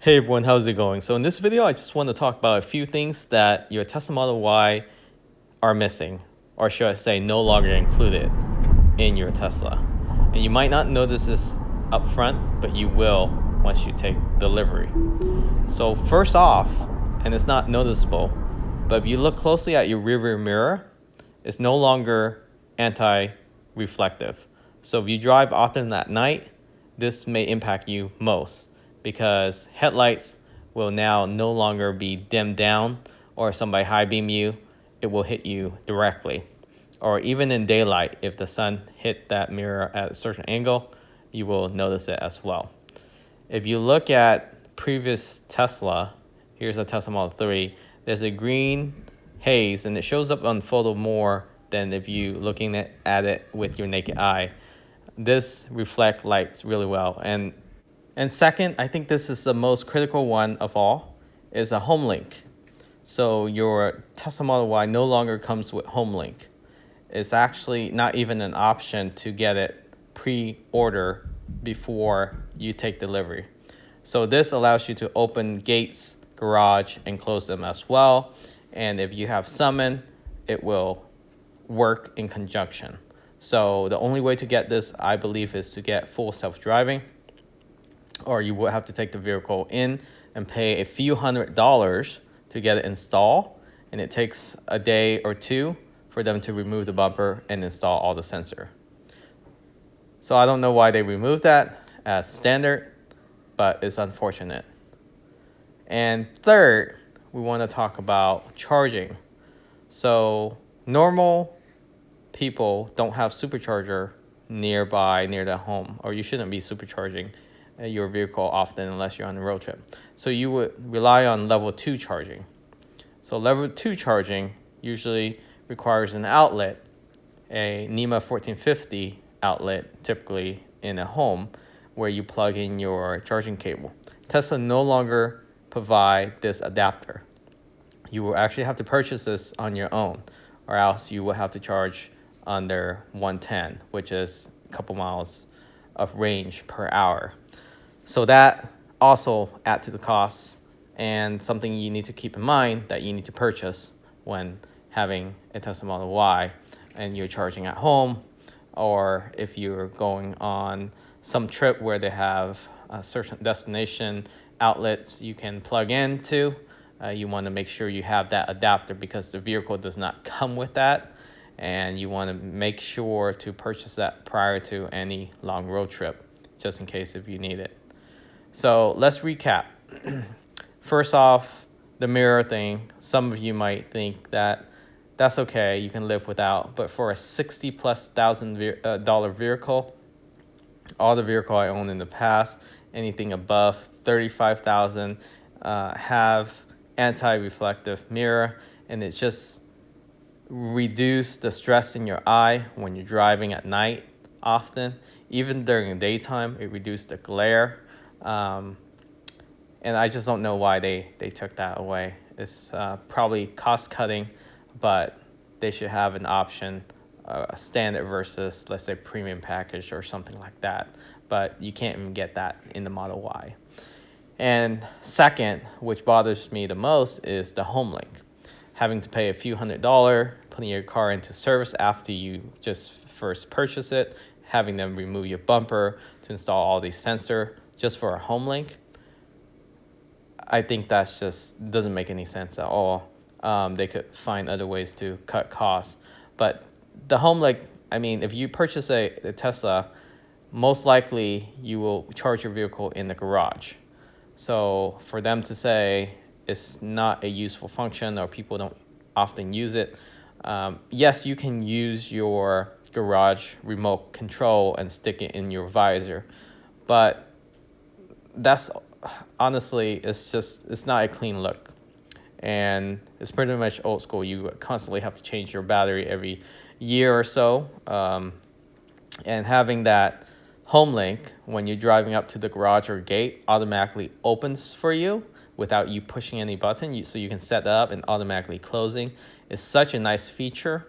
Hey everyone, how's it going? So in this video, I just want to talk about a few things that your Tesla Model Y are missing, or should I say no longer included in your Tesla. And you might not notice this up front, but you will once you take delivery. So first off, and it's not noticeable, but if you look closely at your rearview mirror, it's no longer anti-reflective. So if you drive often at night, this may impact you most, because headlights will now no longer be dimmed down, or somebody high beam you, it will hit you directly. Or even in daylight, if the sun hit that mirror at a certain angle, you will notice it as well. If you look at previous Tesla, here's a Tesla Model 3, there's a green haze, and it shows up on photo more than if you looking at it with your naked eye. This reflects lights really well. And second, I think this is the most critical one of all, is a HomeLink. So your Tesla Model Y no longer comes with HomeLink. It's actually not even an option to get it pre-order before you take delivery. So this allows you to open gates, garage, and close them as well. And if you have summon, it will work in conjunction. So the only way to get this, I believe, is to get full self-driving, or you will have to take the vehicle in and pay a few $100s to get it installed. And it takes a day or two for them to remove the bumper and install all the sensor. So I don't know why they removed that as standard, but it's unfortunate. And third, we want to talk about charging. So normal people don't have supercharger near their home, or you shouldn't be supercharging your vehicle often unless you're on a road trip. So you would rely on level 2 charging. So level 2 charging usually requires an outlet, a NEMA 1450 outlet, typically in a home, where you plug in your charging cable. Tesla no longer provide this adapter. You will actually have to purchase this on your own, or else you will have to charge under 110, which is a couple miles of range per hour. So that also adds to the costs, and something you need to keep in mind that you need to purchase when having a Tesla Model Y and you're charging at home, or if you're going on some trip where they have a certain destination outlets you can plug into. You want to make sure you have that adapter, because the vehicle does not come with that, and you want to make sure to purchase that prior to any long road trip, just in case if you need it. So let's recap. First off, the mirror thing. Some of you might think that that's okay, you can live without, but for a $60,000+ vehicle, all the vehicle I owned in the past, anything above $35,000 have anti-reflective mirror, and it just reduce the stress in your eye when you're driving at night often. Even during the daytime, it reduced the glare. And I just don't know why they took that away. It's probably cost cutting, but they should have an option, a standard versus, let's say, premium package or something like that. But you can't even get that in the Model Y. And second, which bothers me the most, is the HomeLink. Having to pay a few $100s, putting your car into service after you just first purchase it, having them remove your bumper to install all these sensors just for a HomeLink. I think that's just doesn't make any sense at all. They could find other ways to cut costs. But the HomeLink, I mean, if you purchase a Tesla, most likely you will charge your vehicle in the garage. So for them to say it's not a useful function, or people don't often use it, yes, you can use your garage remote control and stick it in your visor, but that's honestly, it's not a clean look, and it's pretty much old school. You constantly have to change your battery every year or so, and having that HomeLink, when you're driving up to the garage or gate, automatically opens for you without you pushing any button, so you can set that up and automatically closing, is such a nice feature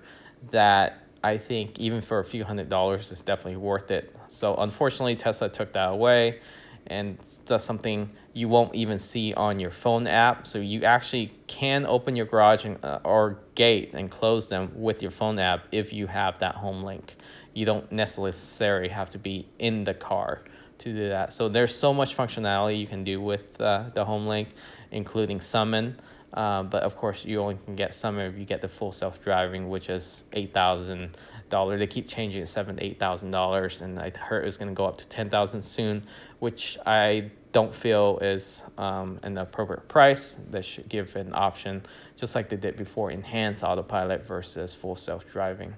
that I think even for a few $100s, it's definitely worth it. So unfortunately, Tesla took that away, and that's something you won't even see on your phone app. So you actually can open your garage or gate and close them with your phone app if you have that HomeLink. You don't necessarily have to be in the car to do that. So there's so much functionality you can do with the HomeLink, including summon. But of course, you only can get summon if you get the full self-driving, which is $8,000. They keep changing it, $7,000 to $8,000, and I heard it's going to go up to $10,000 soon, which I don't feel is an appropriate price. They should give an option, just like they did before, enhanced autopilot versus full self-driving.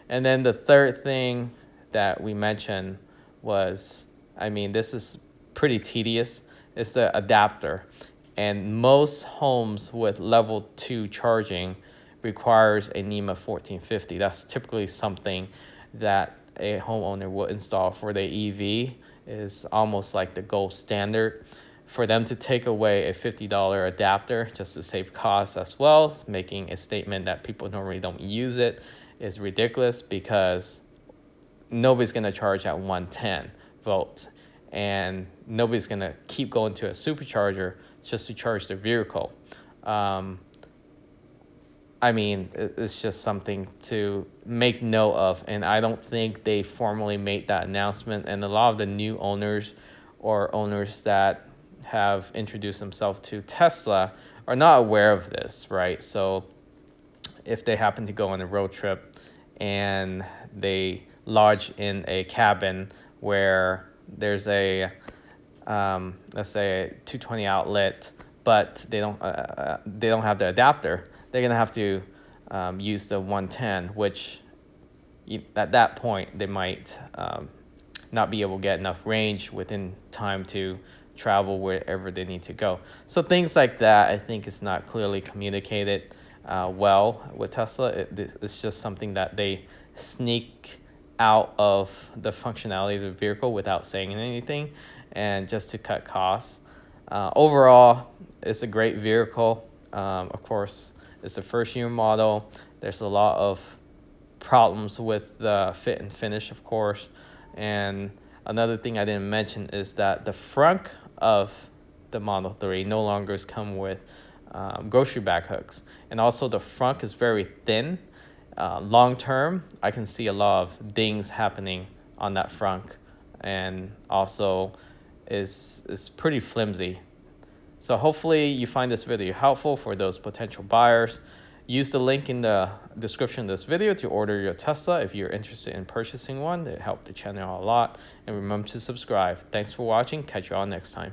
And then the third thing that we mentioned was, I mean, this is pretty tedious, is the adapter. And most homes with level 2 charging requires a NEMA 1450. That's typically something that a homeowner will install for their EV. Is almost like the gold standard. For them to take away a $50 adapter just to save costs as well, making a statement that people normally don't use it, is ridiculous, because nobody's going to charge at 110 volts, and nobody's going to keep going to a supercharger just to charge their vehicle. I mean, it's just something to make note of, and I don't think they formally made that announcement, and a lot of the new owners or owners that have introduced themselves to Tesla are not aware of this, right? So if they happen to go on a road trip and they lodge in a cabin where there's a let's say a 220 outlet, but they don't have the adapter, they're gonna have to use the 110, which at that point they might not be able to get enough range within time to travel wherever they need to go. So things like that, I think, is not clearly communicated well with Tesla. It's just something that they sneak out of the functionality of the vehicle without saying anything, and just to cut costs. Overall, it's a great vehicle. Of course, it's a first-year model. There's a lot of problems with the fit and finish, of course. And another thing I didn't mention is that the front of the Model 3 no longer come with grocery bag hooks. And also the front is very thin. Long term, I can see a lot of dings happening on that front, and also is pretty flimsy. So hopefully you find this video helpful for those potential buyers. Use the link in the description of this video to order your Tesla if you're interested in purchasing one. It helped the channel a lot. And remember to subscribe. Thanks for watching. Catch you all next time.